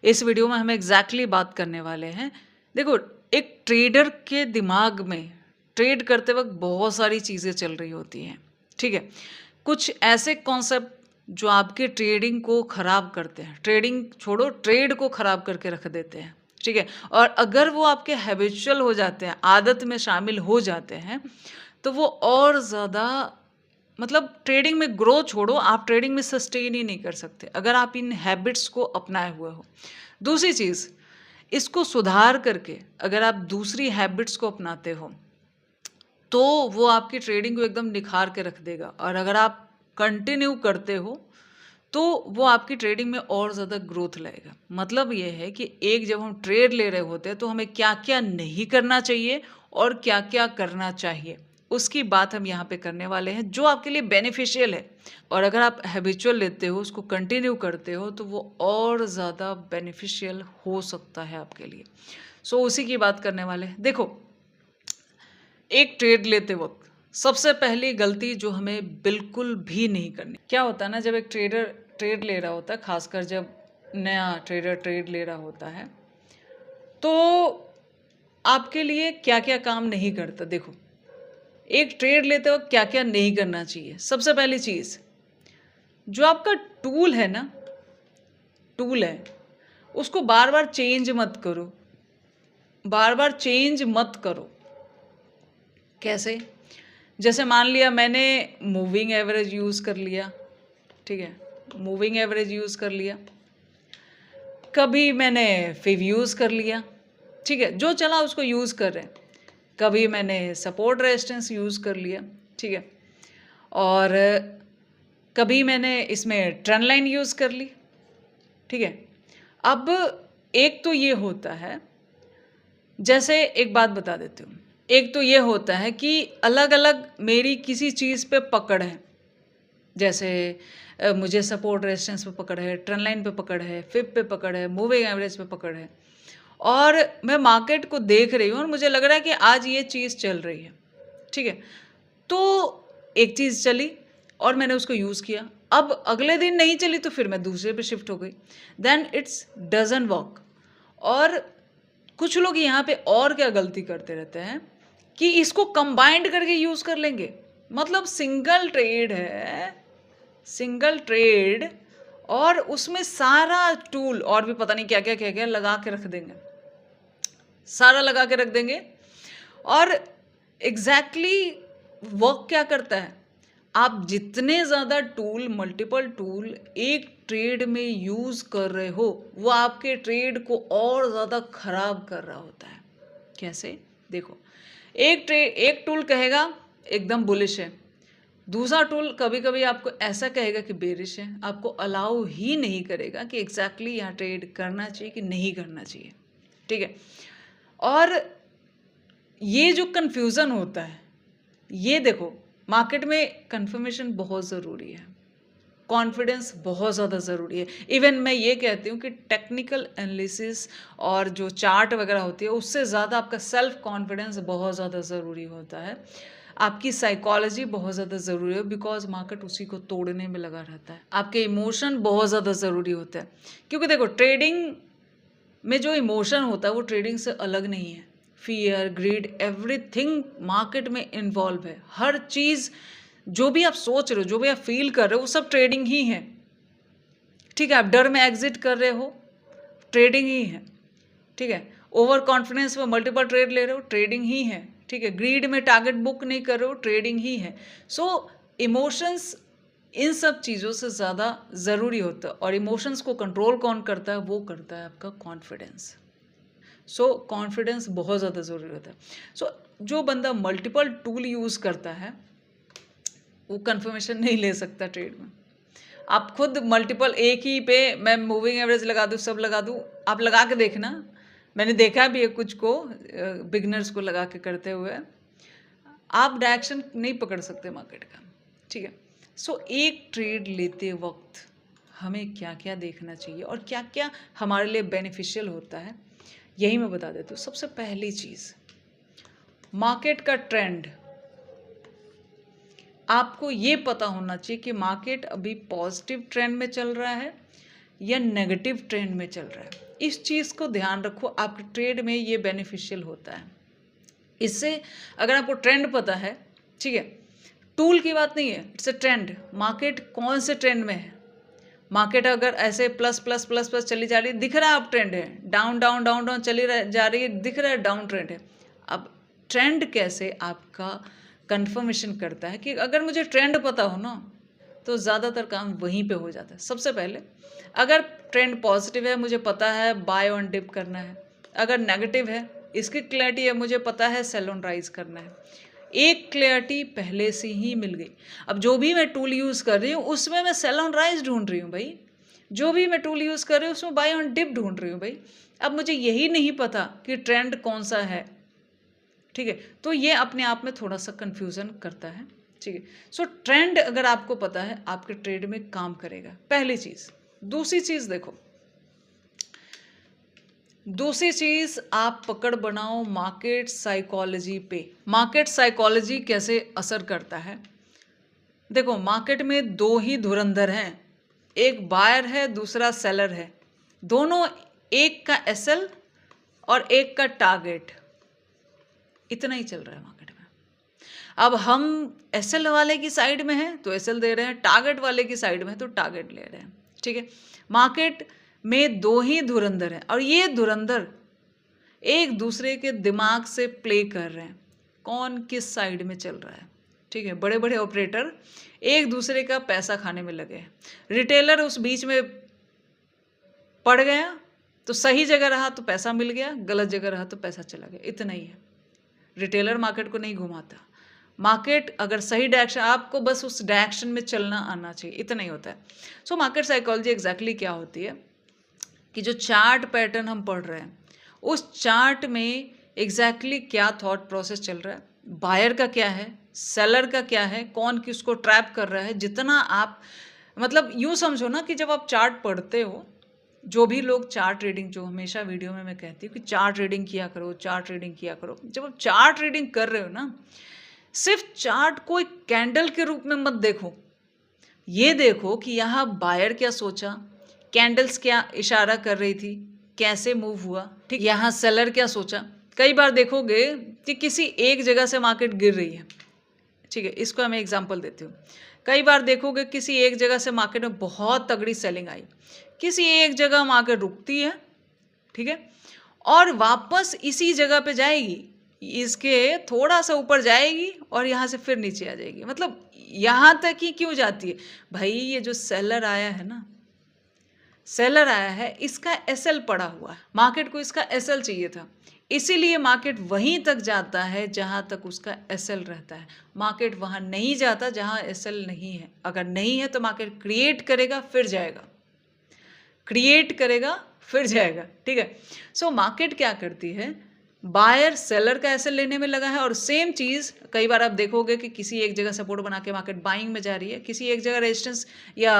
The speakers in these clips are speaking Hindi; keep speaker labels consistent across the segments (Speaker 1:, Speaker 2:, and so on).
Speaker 1: इस वीडियो में हम एग्जैक्टली बात करने वाले हैं। देखो, एक ट्रेडर के दिमाग में ट्रेड करते वक्त बहुत सारी चीज़ें चल रही होती हैं, ठीक है। कुछ ऐसे कॉन्सेप्ट जो आपके ट्रेडिंग को ख़राब करते हैं, ट्रेडिंग छोड़ो ट्रेड को ख़राब करके रख देते हैं, ठीक है। और अगर वो आपके हैबिचुअल हो जाते हैं, आदत में शामिल हो जाते हैं, तो वो और ज़्यादा मतलब ट्रेडिंग में ग्रो छोड़ो, आप ट्रेडिंग में सस्टेन ही नहीं कर सकते अगर आप इन हैबिट्स को अपनाए हुए हो। दूसरी चीज़, इसको सुधार करके अगर आप दूसरी हैबिट्स को अपनाते हो, तो वो आपकी ट्रेडिंग को एकदम निखार के रख देगा। और अगर आप कंटिन्यू करते हो, तो वो आपकी ट्रेडिंग में और ज़्यादा ग्रोथ लाएगा। मतलब ये है कि एक जब हम ट्रेड ले रहे होते हैं, तो हमें क्या-क्या नहीं करना चाहिए और क्या-क्या करना चाहिए, उसकी बात हम यहाँ पे करने वाले हैं, जो आपके लिए बेनिफिशियल है। और अगर आप हैबिचुअल लेते हो, उसको कंटिन्यू करते हो, तो वो और ज़्यादा बेनिफिशियल हो सकता है आपके लिए। सो उसी की बात करने वाले हैं। देखो, एक ट्रेड लेते वक्त सबसे पहली गलती जो हमें बिल्कुल भी नहीं करनी, क्या होता है ना, जब एक ट्रेडर ट्रेड ले रहा होता है, खासकर जब नया ट्रेडर ट्रेड ले रहा होता है, तो आपके लिए क्या क्या काम नहीं करता। देखो, एक ट्रेड लेते वक्त क्या क्या नहीं करना चाहिए। सबसे पहली चीज़, जो आपका टूल है ना, टूल है, उसको बार बार चेंज मत करो, बार बार चेंज मत करो। कैसे? जैसे मान लिया मैंने मूविंग एवरेज यूज़ कर लिया, ठीक है, मूविंग एवरेज यूज़ कर लिया, कभी मैंने फिव यूज़ कर लिया, ठीक है, जो चला उसको यूज़ कर रहे हैं। कभी मैंने सपोर्ट रेजिस्टेंस यूज़ कर लिया, ठीक है, और कभी मैंने इसमें ट्रेंड लाइन यूज़ कर ली, ठीक है। अब एक तो ये होता है, जैसे एक बात बता देती हूँ, एक तो ये होता है कि अलग अलग मेरी किसी चीज़ पे पकड़ है। जैसे मुझे सपोर्ट रेजिस्टेंस पे पकड़ है, ट्रेंड लाइन पे पकड़ है, फिब पे पकड़ है, मूविंग एवरेज पे पकड़ है, और मैं मार्केट को देख रही हूँ और मुझे लग रहा है कि आज ये चीज़ चल रही है, ठीक है। तो एक चीज़ चली और मैंने उसको यूज़ किया, अब अगले दिन नहीं चली तो फिर मैं दूसरे पे शिफ्ट हो गई, देन इट्स डजंट वर्क। और कुछ लोग यहाँ पे और क्या गलती करते रहते हैं कि इसको कंबाइंड करके यूज़ कर लेंगे। मतलब सिंगल ट्रेड है, सिंगल ट्रेड, और उसमें सारा टूल और भी पता नहीं क्या क्या क्या क्या लगा के रख देंगे, सारा लगा के रख देंगे। और एग्जैक्टली वर्क क्या करता है, आप जितने ज़्यादा टूल, मल्टीपल टूल एक ट्रेड में यूज़ कर रहे हो, वो आपके ट्रेड को और ज़्यादा खराब कर रहा होता है। कैसे? देखो, एक टूल कहेगा एकदम बुलिश है, दूसरा टूल कभी कभी आपको ऐसा कहेगा कि बेरिश है, आपको अलाउ ही नहीं करेगा कि एग्जैक्टली यहाँ ट्रेड करना चाहिए कि नहीं करना चाहिए, ठीक है। और ये जो कन्फ्यूज़न होता है, ये देखो, मार्केट में कंफर्मेशन बहुत ज़रूरी है, कॉन्फिडेंस बहुत ज़्यादा ज़रूरी है। इवन मैं ये कहती हूँ कि टेक्निकल एनालिसिस और जो चार्ट वगैरह होती है, उससे ज़्यादा आपका सेल्फ कॉन्फिडेंस बहुत ज़्यादा ज़रूरी होता है, आपकी साइकोलॉजी बहुत ज़्यादा ज़रूरी है, बिकॉज मार्केट उसी को तोड़ने में लगा रहता है। आपके इमोशन बहुत ज़्यादा ज़रूरी होते हैं, क्योंकि देखो, ट्रेडिंग में जो इमोशन होता है वो ट्रेडिंग से अलग नहीं है। फियर, ग्रीड, एवरीथिंग मार्केट में इन्वॉल्व है। हर चीज़ जो भी आप सोच रहे हो, जो भी आप फील कर रहे हो, वो सब ट्रेडिंग ही है, ठीक है। आप डर में एग्जिट कर रहे हो, ट्रेडिंग ही है, ठीक है। ओवर कॉन्फिडेंस में मल्टीपल ट्रेड ले रहे हो, ट्रेडिंग ही है, ठीक है। ग्रीड में टारगेट बुक नहीं कर रहे हो, ट्रेडिंग ही है। सो इमोशंस इन सब चीज़ों से ज़्यादा ज़रूरी होता है, और इमोशंस को कंट्रोल कौन करता है? वो करता है आपका कॉन्फिडेंस। सो कॉन्फिडेंस बहुत ज़्यादा ज़रूरी होता है। सो जो बंदा मल्टीपल टूल यूज़ करता है, वो कंफर्मेशन नहीं ले सकता ट्रेड में। आप खुद मल्टीपल एक ही पे मैं मूविंग एवरेज लगा दूँ, सब लगा दूँ, आप लगा के देखना, मैंने देखा भी है कुछ को, बिगनर्स को लगा के करते हुए, आप डायरेक्शन नहीं पकड़ सकते मार्केट का, ठीक है। सो एक ट्रेड लेते वक्त हमें क्या क्या देखना चाहिए और क्या क्या हमारे लिए बेनिफिशियल होता है, यही मैं बता देती हूँ। सबसे पहली चीज़, मार्केट का ट्रेंड। आपको ये पता होना चाहिए कि मार्केट अभी पॉजिटिव ट्रेंड में चल रहा है या नेगेटिव ट्रेंड में चल रहा है। इस चीज़ को ध्यान रखो, आपके ट्रेड में ये बेनिफिशियल होता है। इससे अगर आपको ट्रेंड पता है, ठीक है, टूल की बात नहीं है, इट्स अ ट्रेंड, मार्केट कौन से ट्रेंड में है, मार्केट अगर ऐसे प्लस प्लस प्लस प्लस चली जा रही है, दिख रहा है आप ट्रेंड है, डाउन डाउन डाउन डाउन चली जा रही है, दिख रहा है डाउन ट्रेंड है। अब ट्रेंड कैसे आपका कंफर्मेशन करता है कि अगर मुझे ट्रेंड पता हो ना तो ज़्यादातर काम वहीं पे हो जाता है। सबसे पहले अगर ट्रेंड पॉजिटिव है, मुझे पता है बाय ऑन डिप करना है, अगर नेगेटिव है इसकी क्लैरिटी है, मुझे पता है सेल ऑन राइज करना है, एक क्लैरिटी पहले से ही मिल गई। अब जो भी मैं टूल यूज़ कर रही हूँ उसमें मैं सेल ऑन राइज ढूंढ रही हूँ भाई, जो भी मैं टूल यूज़ कर रही हूँ उसमें बाय ऑन डिप ढूंढ रही हूँ भाई। अब मुझे यही नहीं पता कि ट्रेंड कौन सा है, ठीक है, तो ये अपने आप में थोड़ा सा कंफ्यूजन करता है, ठीक है। सो ट्रेंड अगर आपको पता है आपके ट्रेड में काम करेगा, पहली चीज़। दूसरी चीज़ देखो, दूसरी चीज़ आप पकड़ बनाओ मार्केट साइकोलॉजी पे। मार्केट साइकोलॉजी कैसे असर करता है, देखो मार्केट में दो ही धुरंधर हैं, एक बायर है दूसरा सेलर है, दोनों एक का एसएल और एक का टारगेट, इतना ही चल रहा है मार्केट में। अब हम एसएल वाले की साइड में हैं तो एसएल दे रहे हैं, टारगेट वाले की साइड में तो टारगेट ले रहे हैं, ठीक है। मार्केट में दो ही धुरंधर हैं और ये धुरंधर एक दूसरे के दिमाग से प्ले कर रहे हैं, कौन किस साइड में चल रहा है, ठीक है। बड़े बड़े ऑपरेटर एक दूसरे का पैसा खाने में लगे हैं, रिटेलर उस बीच में पड़ गया तो सही जगह रहा तो पैसा मिल गया, गलत जगह रहा तो पैसा चला गया, इतना ही है। रिटेलर मार्केट को नहीं घुमाता, मार्केट अगर सही डायरेक्शन, आपको बस उस डायरेक्शन में चलना आना चाहिए, इतना ही होता है। सो मार्केट साइकोलॉजी एग्जैक्टली क्या होती है कि जो चार्ट पैटर्न हम पढ़ रहे हैं उस चार्ट में एग्जैक्टली क्या थॉट प्रोसेस चल रहा है, बायर का क्या है, सेलर का क्या है, कौन किसको ट्रैप कर रहा है। जितना आप मतलब यूँ समझो ना कि जब आप चार्ट पढ़ते हो, जो भी लोग चार्ट रीडिंग, जो हमेशा वीडियो में मैं कहती हूँ कि चार्ट रीडिंग किया करो, चार्ट रीडिंग किया करो, जब आप चार्ट रीडिंग कर रहे हो ना, सिर्फ चार्ट को एक कैंडल के रूप में मत देखो, ये देखो कि यहाँ बायर क्या सोचा, कैंडल्स क्या इशारा कर रही थी, कैसे मूव हुआ, ठीक, यहाँ सेलर क्या सोचा। कई बार देखोगे कि किसी एक जगह से मार्केट गिर रही है, ठीक है, इसको मैं एग्जांपल देती हूँ। कई बार देखोगे किसी एक जगह से मार्केट में बहुत तगड़ी सेलिंग आई, किसी एक जगह मार्केट रुकती है, ठीक है, और वापस इसी जगह पे जाएगी, इसके थोड़ा सा ऊपर जाएगी और यहाँ से फिर नीचे आ जाएगी। मतलब यहाँ तक ही क्यों जाती है भाई, ये जो सेलर आया है ना, सेलर आया है, इसका एसएल पड़ा हुआ है, मार्केट को इसका एसएल चाहिए था, इसीलिए मार्केट वहीं तक जाता है जहां तक उसका एसएल रहता है। मार्केट वहां नहीं जाता जहां एसएल नहीं है, अगर नहीं है तो मार्केट क्रिएट करेगा फिर जाएगा, क्रिएट करेगा फिर जाएगा, ठीक है। सो मार्केट क्या करती है, बायर सेलर का एसएल लेने में लगा है, और सेम चीज़ कई बार आप देखोगे कि किसी एक जगह सपोर्ट बना के मार्केट बाइंग में जा रही है, किसी एक जगह रेजिस्टेंस या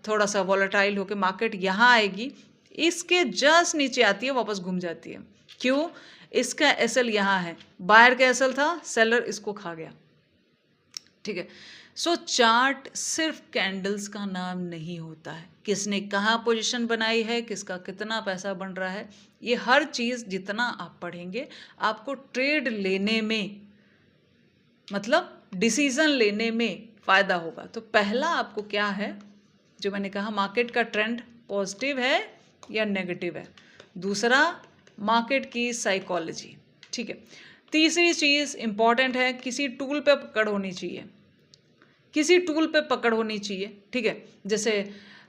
Speaker 1: थोड़ा सा वॉलेटाइल होकर मार्केट यहाँ आएगी, इसके जस्ट नीचे आती है, वापस घूम जाती है। क्यों, इसका एसएल यहाँ है, बायर का एसएल था, सेलर इसको खा गया, ठीक है। सो चार्ट सिर्फ कैंडल्स का नाम नहीं होता है, किसने कहाँ पोजीशन बनाई है, किसका कितना पैसा बन रहा है, ये हर चीज़ जितना आप पढ़ेंगे आपको ट्रेड लेने में, मतलब डिसीजन लेने में फ़ायदा होगा। तो पहला आपको क्या है, जो मैंने कहा मार्केट का ट्रेंड पॉजिटिव है या नेगेटिव है, दूसरा मार्केट की साइकोलॉजी, ठीक है। तीसरी चीज़ इंपॉर्टेंट है, किसी टूल पे पकड़ होनी चाहिए, किसी टूल पे पकड़ होनी चाहिए, ठीक है। जैसे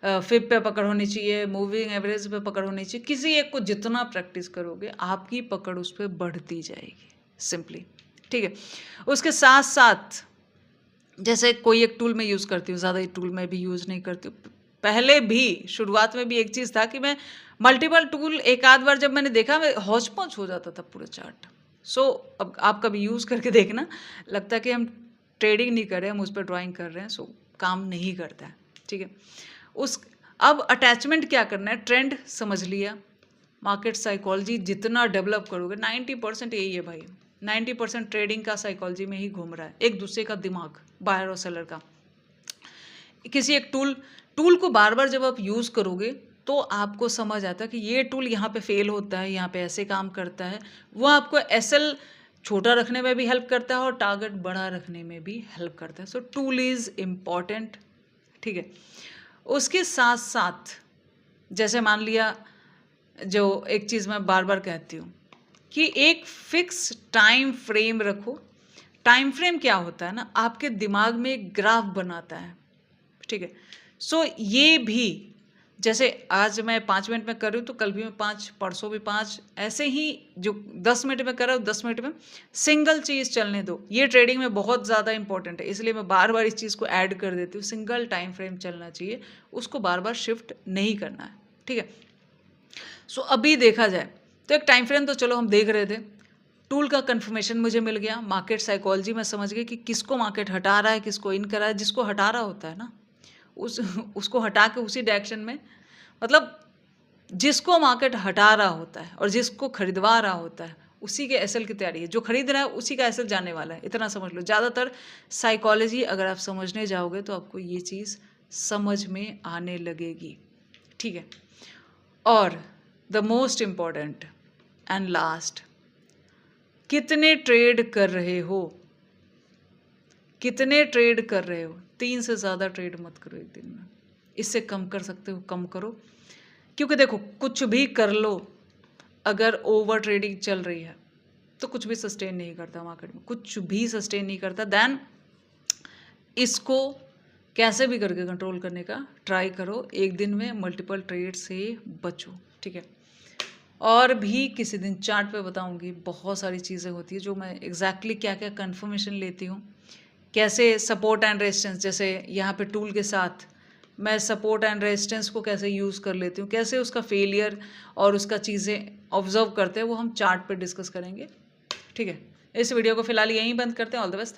Speaker 1: फिब पे पकड़ होनी चाहिए, मूविंग एवरेज पे पकड़ होनी चाहिए, किसी एक को जितना प्रैक्टिस करोगे आपकी पकड़ उस पर बढ़ती जाएगी, सिंपली, ठीक है। उसके साथ साथ जैसे कोई एक टूल मैं यूज़ करती हूँ, ज़्यादा टूल मैं भी यूज़ नहीं करती हूँ, पहले भी शुरुआत में भी एक चीज़ था कि मैं मल्टीपल टूल एक आध बार जब मैंने देखा मैं हौच पौच हो जाता था पूरा चार्ट। सो अब आप कभी यूज़ करके देखना, लगता है कि हम ट्रेडिंग नहीं कर रहे हैं, हम उस पर ड्राइंग कर रहे हैं, सो काम नहीं करता है, ठीक है। अब अटैचमेंट क्या करना है, ट्रेंड समझ लिया, मार्केट साइकोलॉजी जितना डेवलप करोगे, 90% यही है भाई, 90% ट्रेडिंग का साइकोलॉजी में ही घूम रहा है, एक दूसरे का दिमाग, बायर और सेलर का। किसी एक टूल को बार बार जब आप यूज़ करोगे तो आपको समझ आता है कि ये टूल यहाँ पे फेल होता है, यहाँ पे ऐसे काम करता है। वो आपको एसएल छोटा रखने में भी हेल्प करता है और टारगेट बड़ा रखने में भी हेल्प करता है। सो टूल इज़ इम्पॉर्टेंट, ठीक है। उसके साथ साथ जैसे मान लिया, जो एक चीज़ मैं बार बार कहती हूँ कि एक फिक्स टाइम फ्रेम रखो। टाइम फ्रेम क्या होता है ना, आपके दिमाग में एक ग्राफ बनाता है, ठीक है। सो ये भी जैसे आज मैं 5 मिनट में कर रही हूँ तो कल भी मैं 5, परसों भी 5, ऐसे ही जो 10 मिनट में कर रहा हूँ 10 मिनट में सिंगल चीज़ चलने दो। ये ट्रेडिंग में बहुत ज़्यादा इंपॉर्टेंट है, इसलिए मैं बार बार इस चीज़ को ऐड कर देती हूँ। सिंगल टाइम फ्रेम चलना चाहिए, उसको बार बार शिफ्ट नहीं करना है, ठीक है। सो अभी देखा जाए तो एक टाइम फ्रेम तो चलो हम देख रहे थे, टूल का कंफर्मेशन मुझे मिल गया, मार्केट साइकोलॉजी में समझ गए कि किसको मार्केट हटा रहा है, किसको इन कर रहा है। जिसको हटा रहा होता है ना, उसको हटा के उसी डायरेक्शन में, मतलब जिसको मार्केट हटा रहा होता है और जिसको खरीदवा रहा होता है उसी के एसएल की तैयारी है। जो खरीद रहा है उसी का एसएल जाने वाला है, इतना समझ लो। ज़्यादातर साइकोलॉजी अगर आप समझने जाओगे तो आपको ये चीज़ समझ में आने लगेगी, ठीक है। और the most important and last, कितने ट्रेड कर रहे हो, कितने ट्रेड कर रहे हो। 3 से ज़्यादा ट्रेड मत करो एक दिन में, इससे कम कर सकते हो कम करो। क्योंकि देखो कुछ भी कर लो, अगर ओवर ट्रेडिंग चल रही है तो कुछ भी सस्टेन नहीं करता मार्केट में, कुछ भी सस्टेन नहीं करता। देन इसको कैसे भी करके कंट्रोल करने का ट्राई करो, एक दिन में मल्टीपल ट्रेड से बचो, ठीक है। और भी किसी दिन चार्ट पे बताऊंगी, बहुत सारी चीज़ें होती है जो मैं एग्जैक्टली क्या क्या कंफर्मेशन लेती हूँ, कैसे सपोर्ट एंड रेजिस्टेंस, जैसे यहाँ पे टूल के साथ मैं सपोर्ट एंड रेजिस्टेंस को कैसे यूज़ कर लेती हूँ, कैसे उसका फेलियर और उसका चीज़ें ऑब्जर्व करते हैं, वो हम चार्ट पे डिस्कस करेंगे, ठीक है। इस वीडियो को फिलहाल यहीं बंद करते हैं। All the best, thank